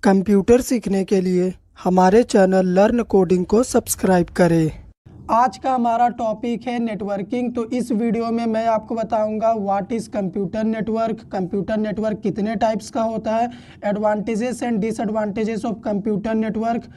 Computer सीखने के लिए हमारे चैनल लर्न कोडिंग को सब्सक्राइब करें। आज का हमारा टॉपिक है नेटवर्किंग। तो इस वीडियो में मैं आपको बताऊंगा what is computer network, computer network कितने टाइप्स का होता है, advantages and disadvantages of computer network,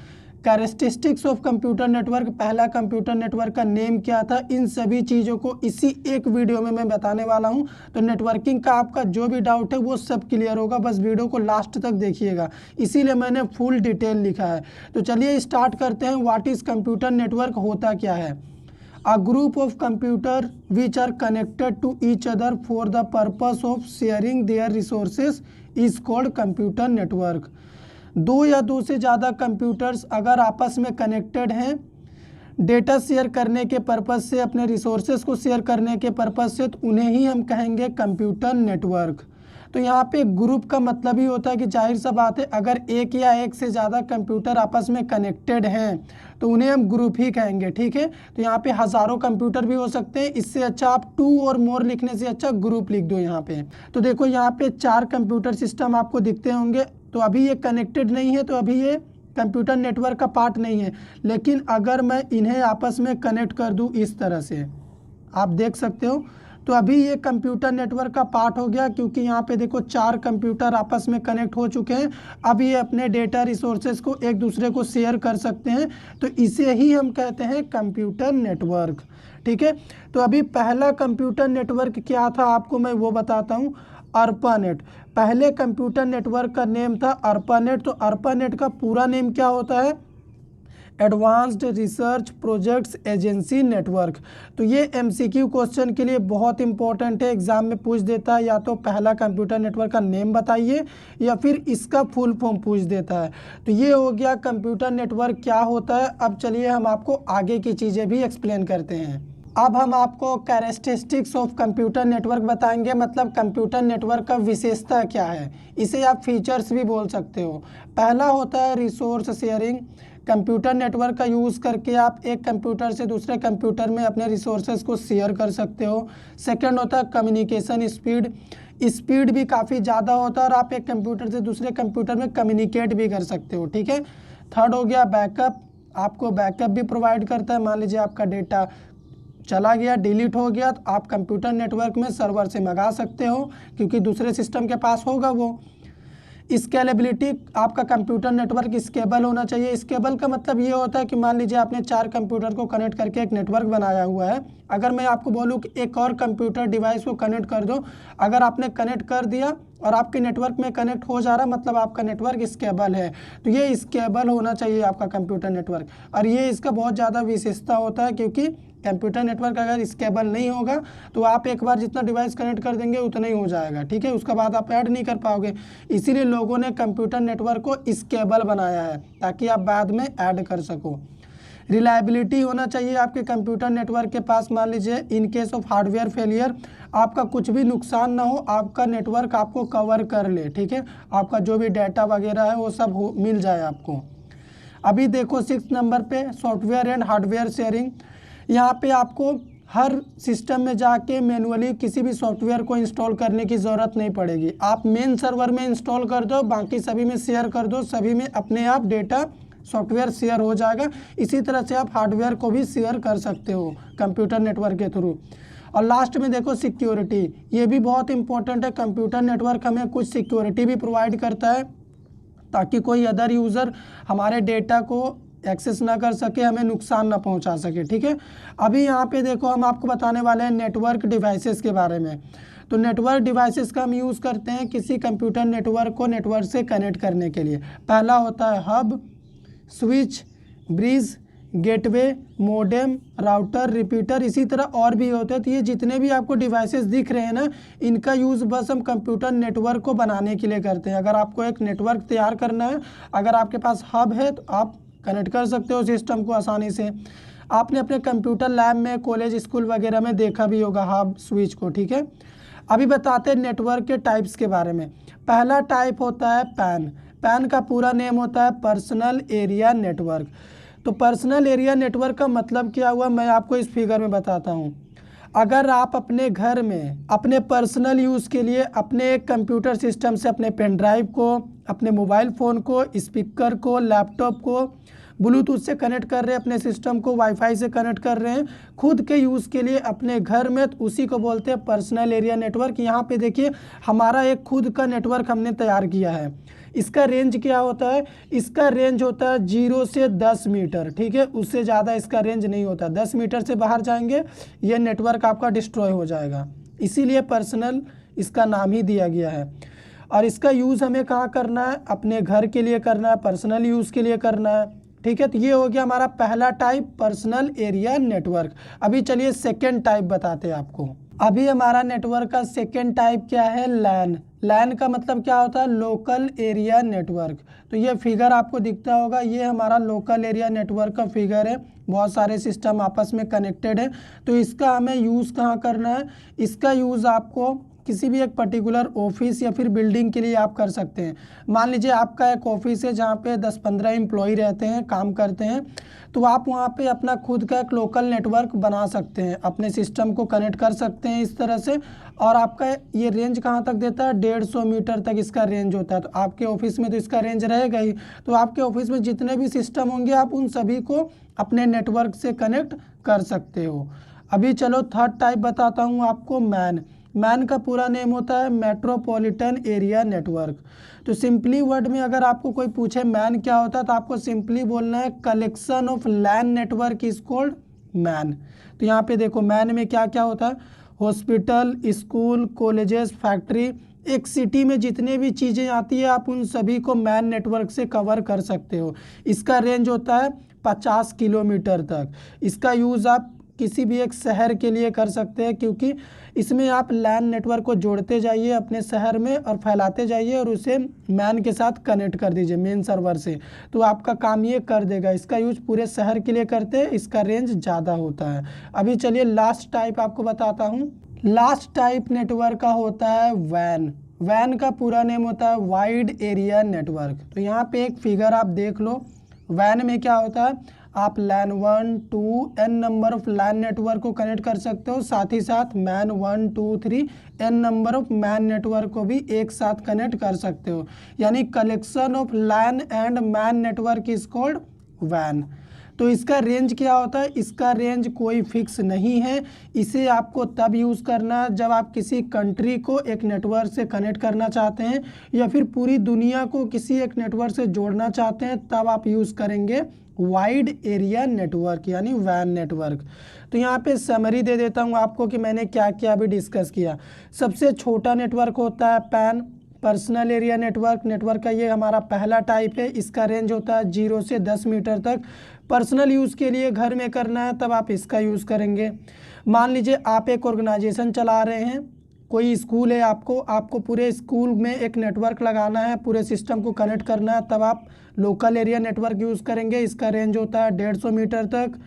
characteristics of computer network, पहला कंप्यूटर नेटवर्क का नेम क्या था। इन सभी चीज़ों को इसी एक वीडियो में मैं बताने वाला हूं। तो नेटवर्किंग का आपका जो भी डाउट है वो सब क्लियर होगा, बस वीडियो को लास्ट तक देखिएगा, इसीलिए मैंने फुल डिटेल लिखा है। तो चलिए स्टार्ट करते हैं। व्हाट इज़ कंप्यूटर नेटवर्क, होता क्या है। A group of computer which are connected to each other for the purpose of sharing their resources is called computer network। दो या दो से ज़्यादा कंप्यूटर्स अगर आपस में कनेक्टेड हैं डेटा शेयर करने के पर्पज़ से, अपने रिसोर्सेज को शेयर करने के पर्पज़ से, तो उन्हें ही हम कहेंगे कंप्यूटर नेटवर्क। तो यहाँ पे ग्रुप का मतलब ही होता है कि जाहिर सा बात है, अगर एक या एक से ज़्यादा कंप्यूटर आपस में कनेक्टेड हैं तो उन्हें हम ग्रुप ही कहेंगे। ठीक है, तो यहाँ पे हज़ारों कंप्यूटर भी हो सकते हैं, इससे अच्छा आप 2 और मोर लिखने से अच्छा ग्रुप लिख दो यहाँ पे। तो देखो यहाँ पे 4 कंप्यूटर सिस्टम आपको दिखते होंगे। तो अभी ये कनेक्टेड नहीं है, तो अभी ये कंप्यूटर नेटवर्क का पार्ट नहीं है। लेकिन अगर मैं इन्हें आपस में कनेक्ट कर दूँ इस तरह से, आप देख सकते हो, तो अभी ये कंप्यूटर नेटवर्क का पार्ट हो गया, क्योंकि यहाँ पे देखो 4 कंप्यूटर आपस में कनेक्ट हो चुके हैं। अब ये अपने डेटा रिसोर्सेज को एक दूसरे को शेयर कर सकते हैं, तो इसे ही हम कहते हैं कंप्यूटर नेटवर्क। ठीक है, तो अभी पहला कंप्यूटर नेटवर्क क्या था आपको मैं वो बताता हूँ। अर्पानेट, पहले कंप्यूटर नेटवर्क का नेम था अर्पानेट। तो अर्पानेट का पूरा नेम क्या होता है, advanced research projects agency network. तो ये एमसीक्यू क्वेश्चन के लिए बहुत इंपॉर्टेंट है, एग्जाम में पूछ देता है, या तो पहला कंप्यूटर नेटवर्क का नेम बताइए या फिर इसका फुल फॉर्म पूछ देता है। तो ये हो गया कंप्यूटर नेटवर्क क्या होता है। अब चलिए हम आपको आगे की चीज़ें भी एक्सप्लेन करते हैं। अब हम आपको कैरेक्टरिस्टिक्स ऑफ कंप्यूटर नेटवर्क बताएंगे, मतलब कंप्यूटर नेटवर्क का विशेषता क्या है। इसे आप फीचर्स भी बोल सकते हो। पहला होता है रिसोर्स शेयरिंग। कंप्यूटर नेटवर्क का यूज़ करके आप एक कंप्यूटर से दूसरे कंप्यूटर में अपने रिसोर्सेज को शेयर कर सकते हो। सेकंड होता है कम्युनिकेशन स्पीड, स्पीड भी काफ़ी ज़्यादा होता है और आप एक कंप्यूटर से दूसरे कंप्यूटर में कम्युनिकेट भी कर सकते हो। ठीक है, थर्ड हो गया बैकअप, आपको बैकअप भी प्रोवाइड करता है। मान लीजिए आपका डेटा चला गया, डिलीट हो गया, तो आप कंप्यूटर नेटवर्क में सर्वर से मंगा सकते हो, क्योंकि दूसरे सिस्टम के पास होगा वो। स्केलेबिलिटी, आपका कंप्यूटर नेटवर्क स्केबल होना चाहिए। स्केबल का मतलब ये होता है कि मान लीजिए आपने 4 कंप्यूटर को कनेक्ट करके एक नेटवर्क बनाया हुआ है। अगर मैं आपको बोलूँ कि एक और कंप्यूटर डिवाइस को कनेक्ट कर दो, अगर आपने कनेक्ट कर दिया और आपके नेटवर्क में कनेक्ट हो जा रहा, मतलब आपका नेटवर्क स्केबल है। तो ये स्केबल होना चाहिए आपका कंप्यूटर नेटवर्क, और ये इसका बहुत ज़्यादा विशेषता होता है, क्योंकि कंप्यूटर नेटवर्क अगर स्केबल नहीं होगा तो आप एक बार जितना डिवाइस कनेक्ट कर देंगे उतना ही हो जाएगा। ठीक है, उसके बाद आप ऐड नहीं कर पाओगे। इसीलिए लोगों ने कंप्यूटर नेटवर्क को स्केबल बनाया है, ताकि आप बाद में ऐड कर सको। रिलायबिलिटी होना चाहिए आपके कंप्यूटर नेटवर्क के पास। मान लीजिए in case of hardware failure, आपका कुछ भी नुकसान ना हो, आपका नेटवर्क आपको कवर कर ले। ठीक है, आपका जो भी डाटा वगैरह है वो सब मिल जाए आपको। अभी देखो 6 नंबर पे सॉफ्टवेयर एंड हार्डवेयर शेयरिंग। यहाँ पे आपको हर सिस्टम में जाके मैनुअली किसी भी सॉफ्टवेयर को इंस्टॉल करने की ज़रूरत नहीं पड़ेगी। आप मेन सर्वर में इंस्टॉल कर दो, बाकी सभी में शेयर कर दो, सभी में अपने आप डेटा सॉफ्टवेयर शेयर हो जाएगा। इसी तरह से आप हार्डवेयर को भी शेयर कर सकते हो कंप्यूटर नेटवर्क के थ्रू। और लास्ट में देखो सिक्योरिटी, ये भी बहुत इंपॉर्टेंट है। कंप्यूटर नेटवर्क हमें कुछ सिक्योरिटी भी प्रोवाइड करता है, ताकि कोई अदर यूज़र हमारे डेटा को एक्सेस ना कर सके, हमें नुकसान ना पहुंचा सके। ठीक है, अभी यहाँ पे देखो हम आपको बताने वाले हैं नेटवर्क डिवाइसेस के बारे में। तो नेटवर्क डिवाइसेस का हम यूज़ करते हैं किसी कंप्यूटर नेटवर्क को नेटवर्क से कनेक्ट करने के लिए। पहला होता है hub, switch, bridge, gateway, modem, router, repeater, इसी तरह और भी होते हैं। तो ये जितने भी आपको डिवाइसेस दिख रहे हैं ना, इनका यूज़ बस हम कंप्यूटर नेटवर्क को बनाने के लिए करते हैं। अगर आपको एक नेटवर्क तैयार करना है, अगर आपके पास हब है तो आप कनेक्ट कर सकते हो सिस्टम को आसानी से। आपने अपने कंप्यूटर लैब में, कॉलेज, स्कूल वगैरह में देखा भी होगा हब, स्विच को। ठीक है, अभी बताते हैं नेटवर्क के टाइप्स के बारे में। पहला टाइप होता है पैन। पैन का पूरा नेम होता है पर्सनल एरिया नेटवर्क। तो पर्सनल एरिया नेटवर्क का मतलब क्या हुआ, मैं आपको इस फिगर में बताता हूँ। अगर आप अपने घर में अपने पर्सनल यूज़ के लिए अपने कंप्यूटर सिस्टम से अपने पेन ड्राइव को, अपने मोबाइल फ़ोन को, स्पीकर को, लैपटॉप को ब्लूटूथ से कनेक्ट कर रहे हैं, अपने सिस्टम को वाईफाई से कनेक्ट कर रहे हैं खुद के यूज़ के लिए अपने घर में, तो उसी को बोलते हैं पर्सनल एरिया नेटवर्क। यहाँ पे देखिए हमारा एक खुद का नेटवर्क हमने तैयार किया है। इसका रेंज क्या होता है? इसका रेंज होता है 0 से 10 मीटर, ठीक है, उससे ज़्यादा इसका रेंज नहीं होता। 10 मीटर से बाहर जाएंगे ये नेटवर्क आपका डिस्ट्रॉय हो जाएगा, इसीलिए पर्सनल इसका नाम ही दिया गया है। और इसका यूज़ हमें कहाँ करना है? अपने घर के लिए करना है, पर्सनल यूज़ के लिए करना है, ठीक है। तो ये हो गया हमारा पहला टाइप पर्सनल एरिया नेटवर्क। अभी चलिए सेकेंड टाइप बताते हैं आपको। अभी हमारा नेटवर्क का सेकेंड टाइप क्या है? लैन। लैन का मतलब क्या होता है? Local area network. तो ये फिगर आपको दिखता होगा, ये हमारा लोकल एरिया नेटवर्क का फिगर है। बहुत सारे सिस्टम आपस में कनेक्टेड है। तो इसका हमें यूज़ कहाँ करना है? इसका यूज़ आपको किसी भी एक पर्टिकुलर ऑफिस या फिर बिल्डिंग के लिए आप कर सकते हैं। मान लीजिए आपका एक ऑफिस है जहाँ पे 10-15 एम्प्लॉय रहते हैं, काम करते हैं, तो आप वहाँ पे अपना खुद का एक लोकल नेटवर्क बना सकते हैं, अपने सिस्टम को कनेक्ट कर सकते हैं इस तरह से। और आपका ये रेंज कहाँ तक देता है? 150 मीटर तक इसका रेंज होता है। तो आपके ऑफिस में तो इसका रेंज रहेगा ही, तो आपके ऑफिस में जितने भी सिस्टम होंगे आप उन सभी को अपने नेटवर्क से कनेक्ट कर सकते हो। अभी चलो थर्ड टाइप बताता हूँ आपको, मैन। मैन का पूरा नेम होता है मेट्रोपॉलिटन एरिया नेटवर्क। तो सिंपली वर्ड में अगर आपको कोई पूछे मैन क्या होता है, तो आपको सिंपली बोलना है collection of LAN network is called MAN. तो यहाँ पे देखो मैन में क्या क्या होता है? हॉस्पिटल, स्कूल, कॉलेजेस, फैक्ट्री, एक सिटी में जितने भी चीज़ें आती है आप उन सभी को मैन नेटवर्क से कवर कर सकते हो। इसका रेंज होता है 50 किलोमीटर तक। इसका यूज़ आप किसी भी एक शहर के लिए कर सकते हैं, क्योंकि इसमें आप लैन नेटवर्क को जोड़ते जाइए अपने शहर में और फैलाते जाइए और उसे मैन के साथ कनेक्ट कर दीजिए मेन सर्वर से, तो आपका काम ये कर देगा। इसका यूज पूरे शहर के लिए करते हैं, इसका रेंज ज़्यादा होता है। अभी चलिए लास्ट टाइप आपको बताता हूँ। लास्ट टाइप नेटवर्क का होता है वैन। वैन का पूरा नेम होता है वाइड एरिया नेटवर्क। तो यहाँ पे एक फिगर आप देख लो, वैन में क्या होता है? आप LAN 1, 2 n number of LAN network को कनेक्ट कर सकते हो, साथ ही साथ MAN 1, 2, 3 n number of MAN network को भी एक साथ कनेक्ट कर सकते हो। यानी collection of LAN and MAN network is called वैन। तो इसका रेंज क्या होता है? इसका रेंज कोई फिक्स नहीं है। इसे आपको तब यूज़ करना है जब आप किसी कंट्री को एक नेटवर्क से कनेक्ट करना चाहते हैं या फिर पूरी दुनिया को किसी एक नेटवर्क से जोड़ना चाहते हैं, तब आप यूज़ करेंगे वाइड एरिया नेटवर्क यानी वैन नेटवर्क। तो यहाँ पे समरी दे देता हूँ आपको कि मैंने क्या क्या अभी डिस्कस किया। सबसे छोटा नेटवर्क होता है pan, personal area network. Network का ये हमारा पहला टाइप है। इसका रेंज होता है 0 से 10 मीटर तक। पर्सनल यूज़ के लिए घर में करना है तब आप इसका यूज़ करेंगे। मान लीजिए आप एक ऑर्गेनाइजेशन चला रहे हैं, कोई स्कूल है, आपको पूरे स्कूल में एक नेटवर्क लगाना है, पूरे सिस्टम को कनेक्ट करना है, तब आप लोकल एरिया नेटवर्क यूज़ करेंगे। इसका रेंज होता है 150 मीटर तक।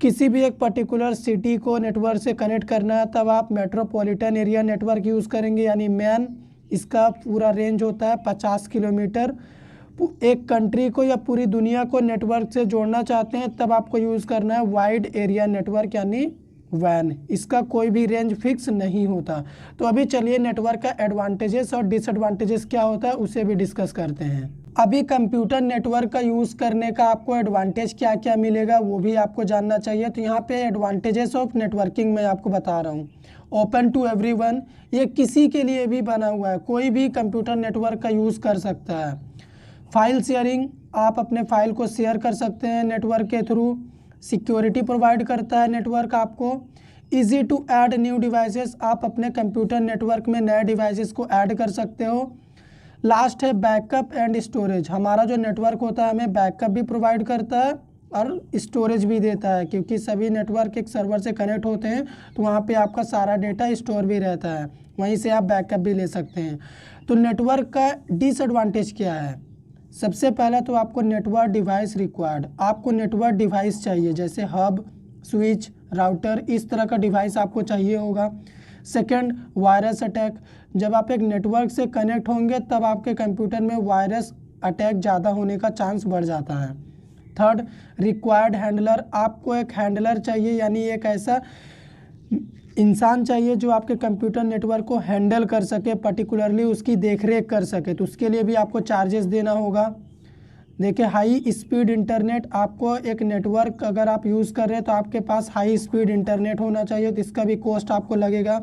किसी भी एक पर्टिकुलर सिटी को नेटवर्क से कनेक्ट करना है तब आप मेट्रोपॉलिटन एरिया नेटवर्क यूज़ करेंगे यानी मैन। इसका पूरा रेंज होता है 50 किलोमीटर। एक कंट्री को या पूरी दुनिया को नेटवर्क से जोड़ना चाहते हैं तब आपको यूज़ करना है वाइड एरिया नेटवर्क यानी वैन। इसका कोई भी रेंज फिक्स नहीं होता। तो अभी चलिए नेटवर्क का एडवांटेजेस और डिसएडवांटेजेस क्या होता है उसे भी डिस्कस करते हैं। अभी कंप्यूटर नेटवर्क का यूज़ करने का आपको एडवांटेज क्या क्या मिलेगा वो भी आपको जानना चाहिए। तो यहाँ पे एडवांटेजेस ऑफ नेटवर्किंग मैं आपको बता रहा हूँ। ओपन टू एवरीवन, ये किसी के लिए भी बना हुआ है, कोई भी कंप्यूटर नेटवर्क का यूज़ कर सकता है। फाइल शेयरिंग, आप अपने फाइल को शेयर कर सकते हैं नेटवर्क के थ्रू। सिक्योरिटी प्रोवाइड करता है नेटवर्क आपको। Easy to add new devices, आप अपने कंप्यूटर नेटवर्क में नए डिवाइसेस को ऐड कर सकते हो। लास्ट है बैकअप एंड स्टोरेज, हमारा जो नेटवर्क होता है हमें बैकअप भी प्रोवाइड करता है और स्टोरेज भी देता है, क्योंकि सभी नेटवर्क एक सर्वर से कनेक्ट होते हैं तो वहाँ पे आपका सारा डेटा स्टोर भी रहता है, वहीं से आप बैकअप भी ले सकते हैं। तो नेटवर्क का डिसएडवांटेज क्या है? सबसे पहला तो आपको नेटवर्क डिवाइस रिक्वायर्ड, आपको नेटवर्क डिवाइस चाहिए, जैसे हब, स्विच, राउटर, इस तरह का डिवाइस आपको चाहिए होगा। सेकंड, वायरस अटैक, जब आप एक नेटवर्क से कनेक्ट होंगे तब आपके कंप्यूटर में वायरस अटैक ज़्यादा होने का चांस बढ़ जाता है। थर्ड, रिक्वायर्ड हैंडलर, आपको एक हैंडलर चाहिए यानी एक ऐसा इंसान चाहिए जो आपके कंप्यूटर नेटवर्क को हैंडल कर सके, पर्टिकुलरली उसकी देखरेख कर सके। तो उसके लिए भी आपको चार्जेस देना होगा। देखिए, हाई स्पीड इंटरनेट, आपको एक नेटवर्क अगर आप यूज़ कर रहे हैं तो आपके पास हाई स्पीड इंटरनेट होना चाहिए, तो इसका भी कॉस्ट आपको लगेगा।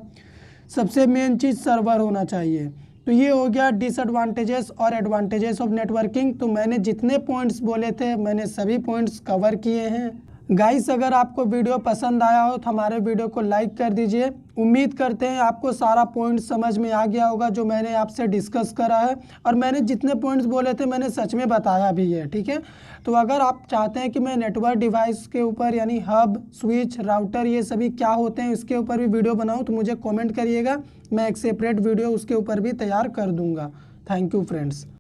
सबसे मेन चीज़ सर्वर होना चाहिए। तो ये हो गया डिसएडवांटेजेस और एडवांटेजेस ऑफ नेटवर्किंग। तो मैंने जितने पॉइंट्स बोले थे मैंने सभी पॉइंट्स कवर किए हैं। गाइस, अगर आपको वीडियो पसंद आया हो तो हमारे वीडियो को लाइक कर दीजिए। उम्मीद करते हैं आपको सारा पॉइंट समझ में आ गया होगा जो मैंने आपसे डिस्कस करा है, और मैंने जितने पॉइंट्स बोले थे मैंने सच में बताया भी है, ठीक है। तो अगर आप चाहते हैं कि मैं नेटवर्क डिवाइस के ऊपर यानी हब, स्विच, राउटर ये सभी क्या होते हैं इसके ऊपर भी वीडियो बनाऊँ तो मुझे कॉमेंट करिएगा, मैं एक सेपरेट वीडियो उसके ऊपर भी तैयार कर दूँगा। Thank you friends.